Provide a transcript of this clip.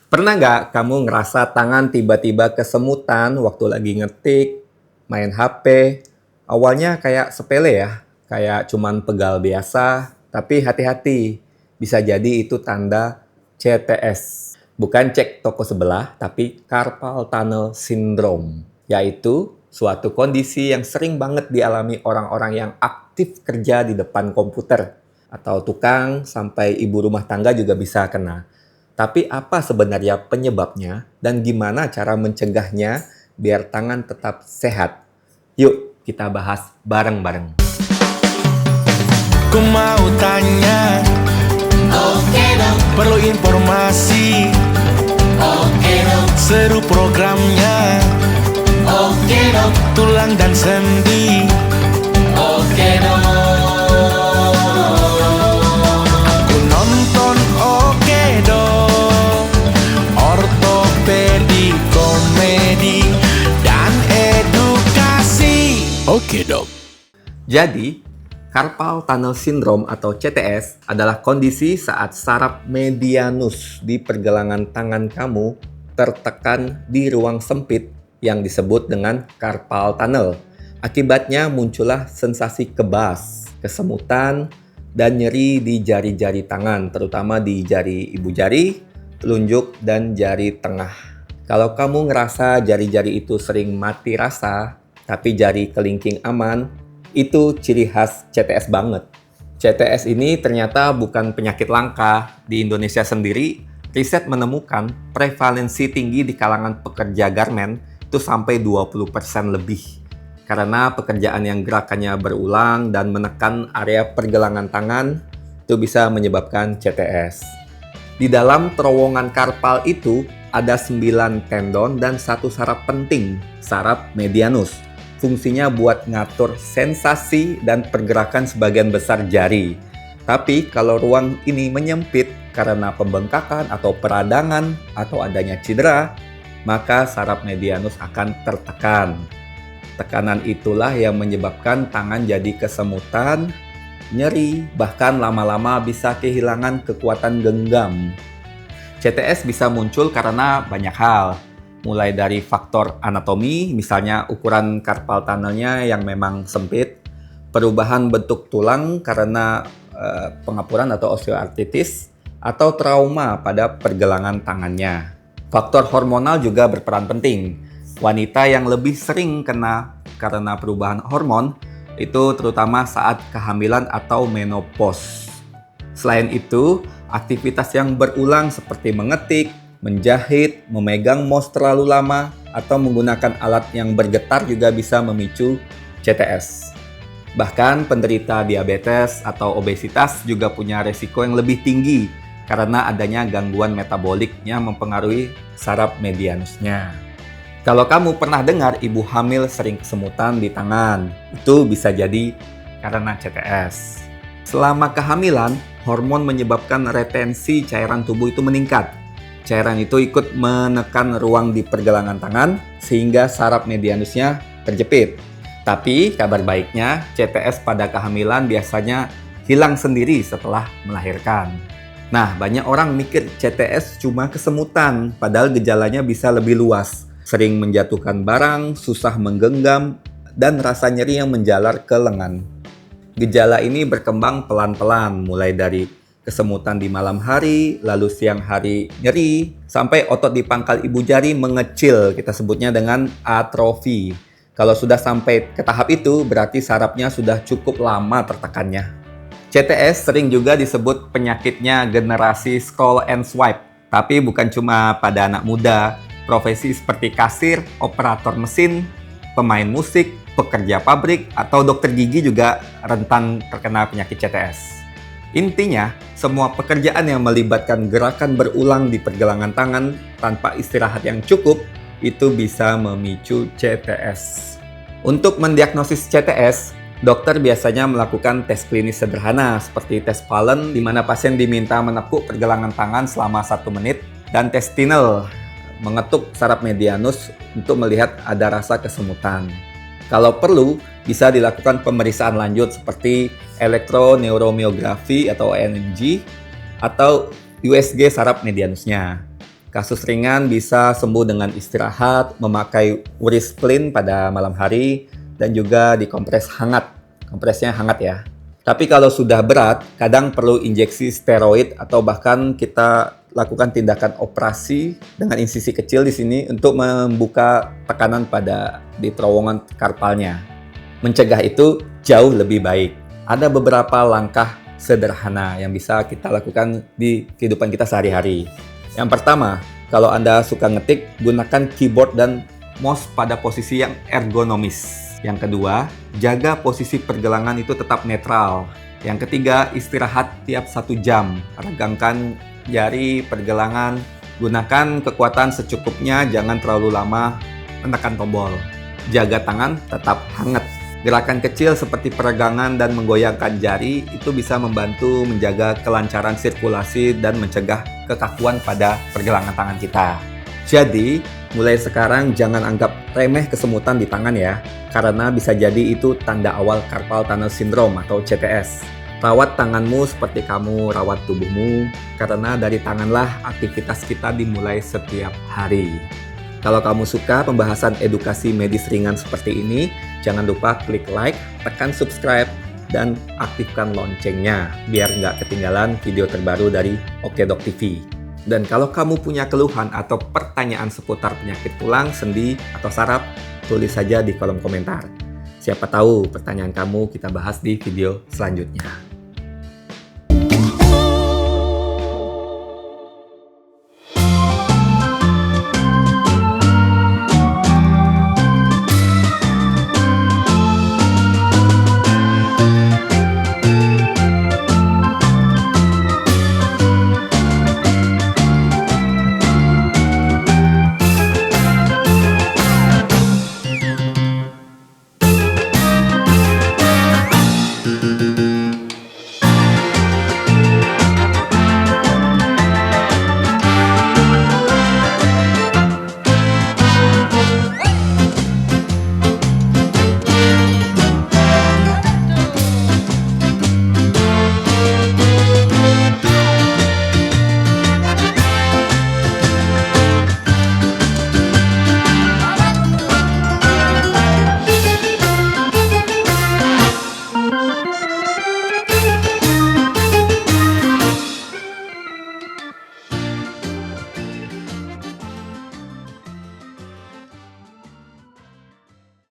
Pernah nggak kamu ngerasa tangan tiba-tiba kesemutan waktu lagi ngetik, main HP? Awalnya kayak sepele ya, kayak cuman pegal biasa, tapi hati-hati, bisa jadi itu tanda CTS. Bukan cek toko sebelah, tapi carpal tunnel syndrome, yaitu suatu kondisi yang sering banget dialami orang-orang yang aktif kerja di depan komputer, atau tukang sampai ibu rumah tangga juga bisa kena. Tapi apa sebenarnya penyebabnya dan gimana cara mencegahnya biar tangan tetap sehat? Yuk kita bahas bareng-bareng. Ku mau tanya, Oke dong, perlu informasi, oke dong, seru programnya, oke dong, tulang dan sendi. oke dong. Ku nonton oke dong, ortopedi, komedi, dan edukasi. Oke dong. Jadi, carpal tunnel syndrome atau CTS adalah kondisi saat saraf medianus di pergelangan tangan kamu tertekan di ruang sempit yang disebut dengan carpal tunnel. Akibatnya muncullah sensasi kebas, kesemutan, dan nyeri di jari-jari tangan, terutama di jari ibu jari, telunjuk, dan jari tengah. Kalau kamu ngerasa jari-jari itu sering mati rasa, tapi jari kelingking aman, itu ciri khas CTS banget. CTS ini ternyata bukan penyakit langka. Di Indonesia sendiri, riset menemukan prevalensi tinggi di kalangan pekerja garmen itu sampai 20% lebih. Karena pekerjaan yang gerakannya berulang dan menekan area pergelangan tangan, itu bisa menyebabkan CTS. Di dalam terowongan karpal itu ada 9 tendon dan satu saraf penting, saraf medianus. Fungsinya buat ngatur sensasi dan pergerakan sebagian besar jari. Tapi kalau ruang ini menyempit karena pembengkakan atau peradangan atau adanya cedera, maka saraf medianus akan tertekan. Tekanan itulah yang menyebabkan tangan jadi kesemutan, nyeri, bahkan lama-lama bisa kehilangan kekuatan genggam. CTS bisa muncul karena banyak hal. Mulai dari faktor anatomi, misalnya ukuran carpal tunnelnya yang memang sempit, perubahan bentuk tulang karena pengapuran atau osteoartritis, atau trauma pada pergelangan tangannya. Faktor hormonal juga berperan penting. Wanita yang lebih sering kena karena perubahan hormon, itu terutama saat kehamilan atau menopause. Selain itu, aktivitas yang berulang seperti mengetik, menjahit, memegang mouse terlalu lama, atau menggunakan alat yang bergetar juga bisa memicu CTS. Bahkan penderita diabetes atau obesitas juga punya resiko yang lebih tinggi karena adanya gangguan metabolik yang mempengaruhi saraf medianusnya. Kalau kamu pernah dengar ibu hamil sering kesemutan di tangan, itu bisa jadi karena CTS. Selama kehamilan, hormon menyebabkan retensi cairan tubuh itu meningkat. Cairan itu ikut menekan ruang di pergelangan tangan sehingga saraf medianusnya terjepit. Tapi kabar baiknya, CTS pada kehamilan biasanya hilang sendiri setelah melahirkan. Nah, banyak orang mikir CTS cuma kesemutan, padahal gejalanya bisa lebih luas. Sering menjatuhkan barang, susah menggenggam, dan rasa nyeri yang menjalar ke lengan. Gejala ini berkembang pelan-pelan, mulai dari kesemutan di malam hari, lalu siang hari nyeri, sampai otot di pangkal ibu jari mengecil, kita sebutnya dengan atrofi. Kalau sudah sampai ke tahap itu, berarti sarafnya sudah cukup lama tertekannya. CTS sering juga disebut penyakitnya generasi scroll and swipe, tapi bukan cuma pada anak muda. Profesi seperti kasir, operator mesin, pemain musik, pekerja pabrik, atau dokter gigi juga rentan terkena penyakit CTS. Intinya, semua pekerjaan yang melibatkan gerakan berulang di pergelangan tangan tanpa istirahat yang cukup, itu bisa memicu CTS. Untuk mendiagnosis CTS, dokter biasanya melakukan tes klinis sederhana seperti tes Fallen, di mana pasien diminta menekuk pergelangan tangan selama 1 menit, dan tes Tinel, mengetuk saraf medianus untuk melihat ada rasa kesemutan. Kalau perlu, bisa dilakukan pemeriksaan lanjut seperti elektroneuromeografi atau EMG atau USG saraf medianusnya. Kasus ringan bisa sembuh dengan istirahat, memakai Urisplin pada malam hari, dan juga dikompres hangat. Kompresnya hangat ya. Tapi kalau sudah berat, kadang perlu injeksi steroid atau bahkan kita lakukan tindakan operasi dengan insisi kecil di sini untuk membuka tekanan di terowongan karpalnya. Mencegah itu jauh lebih baik. Ada beberapa langkah sederhana yang bisa kita lakukan di kehidupan kita sehari-hari. Yang pertama, kalau Anda suka ngetik, gunakan keyboard dan mouse pada posisi yang ergonomis. Yang kedua, jaga posisi pergelangan itu tetap netral. Yang ketiga, istirahat tiap 1 jam. Regangkan jari pergelangan, gunakan kekuatan secukupnya, jangan terlalu lama menekan tombol. Jaga tangan tetap hangat. Gerakan kecil seperti peregangan dan menggoyangkan jari itu bisa membantu menjaga kelancaran sirkulasi dan mencegah kekakuan pada pergelangan tangan kita. Jadi, mulai sekarang jangan anggap remeh kesemutan di tangan ya, karena bisa jadi itu tanda awal carpal tunnel syndrome atau CTS. Rawat tanganmu seperti kamu rawat tubuhmu, karena dari tanganlah aktivitas kita dimulai setiap hari. Kalau kamu suka pembahasan edukasi medis ringan seperti ini, jangan lupa klik like, tekan subscribe, dan aktifkan loncengnya biar nggak ketinggalan video terbaru dari Oke Dok TV. Dan kalau kamu punya keluhan atau pertanyaan seputar penyakit tulang, sendi, atau saraf, tulis saja di kolom komentar. Siapa tahu pertanyaan kamu kita bahas di video selanjutnya.